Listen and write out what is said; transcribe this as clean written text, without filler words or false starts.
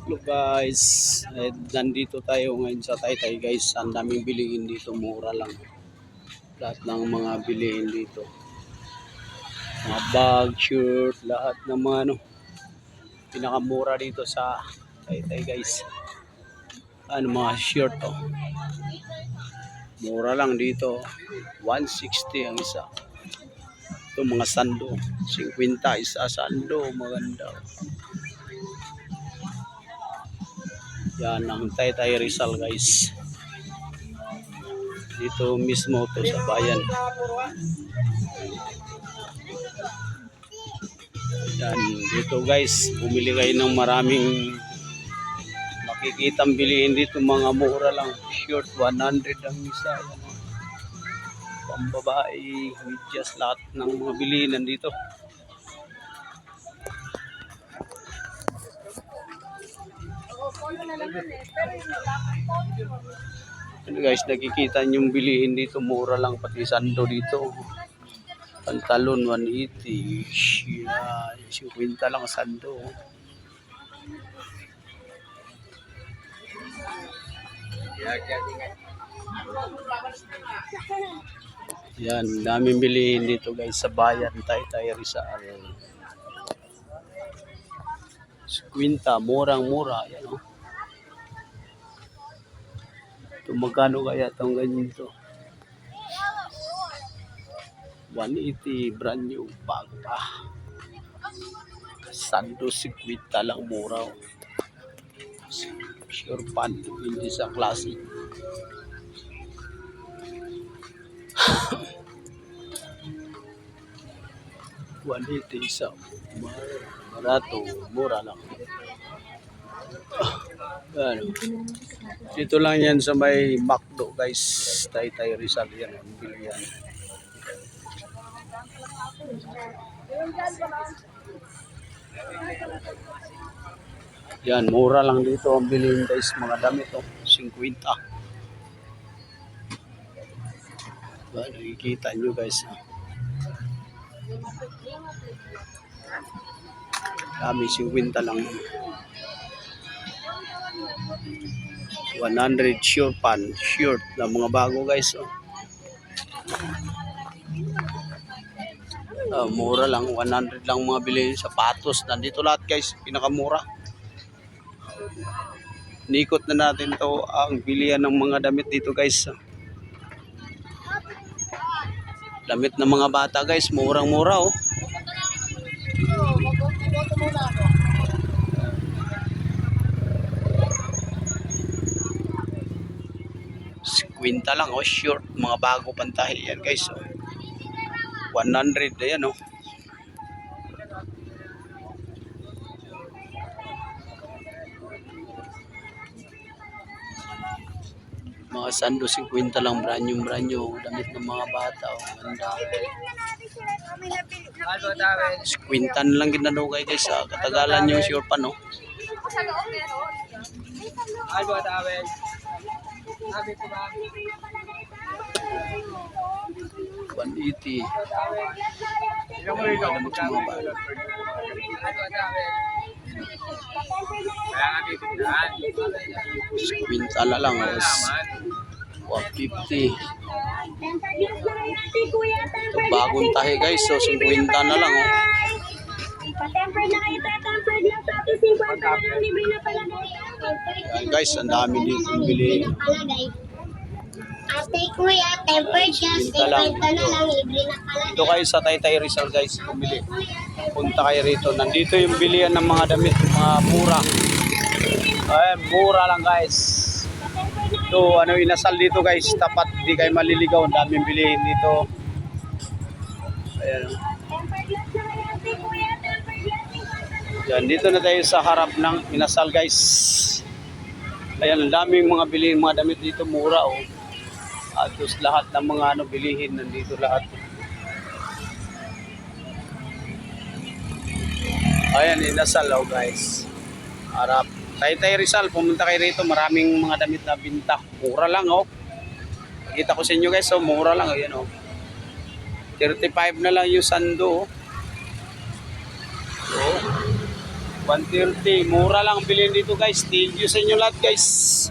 Hello guys, nandito tayo ngayon sa Taytay guys. Ang daming bilihin dito, mura lang. Lahat ng mga bilihin dito. Mga bag, shirt, lahat ng mga pinakamura dito sa Taytay guys. Mga shirt oh. Mura lang dito. 160 ang isa. Ito mga sando. 50 isa sando, maganda. Yan ang Taytay Rizal guys. Dito mismo to sa bayan. Yan, dito guys, bumili kayo ng maraming makikitang bilihin dito, mga mura lang. Short 100 ang isa. Yan, pambabae, medyas, lahat ng mga bilihin nandito. Ano guys, nakikita nyo yung bilihin dito, mura lang, pati sando dito. Pantalon 180, yan, 50 lang sando. Yan, daming bilihin dito guys sa bayan Taytay Rizal. 50, murang-mura, yan oh. Ito magkano kaya itong ganyan ito? 180, brand new, bago pa. Sando 50 lang, mura. Sure pan, hindi sa klase. $180 isa. Barato, mura lang. Dito lang yan sa may McDo guys. Taytay Rizal yan. Bilihan. Yan, mura lang dito ang bilhin guys, mga damit oh, 50. Nakikita nyo guys. Kami 50 lang. 100 short pan, shirt na mga bago guys oh. Mura lang, 100 lang mga bilhin. Sapatos, nandito lahat guys, pinakamura. Nikot na natin to ang bilihan ng mga damit dito guys. Damit ng mga bata guys, murang-mura oh. Kwinta lang oh, short, mga bago pantahi yan guys oh. 100 ayan oh. Mga sando 50 lang, brand new damit ng mga bata oh, ganda. 50 na lang ginanugay guys sa katagalan yung short pan oh. Albo tawel. Sabi ko ba? 180. Ilang mo rito? Albo tawel. Kaya nga dito daan. 50 na lang oh. 150. Ito bagong tahi guys, so 50 na lang oh. Pa-tempered na kayo, tempered lang sa atin, 50 na lang, libre na pala Yan guys, ang dami dito bili. Ate kuya, tempered siya, 50 na lang, libre na pala. Dito kayo sa Taytay Rizal guys, bumili. Punta kayo rito. Nandito yung bilihan ng mga damit, mga mura. Ay, mura lang guys. Ito, inasal dito guys, tapat, di kayo maliligaw. Ang daming bilihin dito. Ayan. Tempered lang siya kayo, ate kuya, tempered lang, 50 na lang. Yan, dito na tayo sa harap ng inasal guys. Ayan, ang daming mga bilihin, mga damit dito, mura oh. At lahat ng mga bilihin, nandito lahat. Ayan, inasal oh guys. Harap. Taytay Rizal, pumunta kayo rito, maraming mga damit na binta. Mura lang oh. Nakita ko sa inyo guys, oh, mura lang. Ayan oh. 35 na lang yung sando oh. So, 130. Mura lang bilhin dito guys. Thank you sa inyo lahat guys.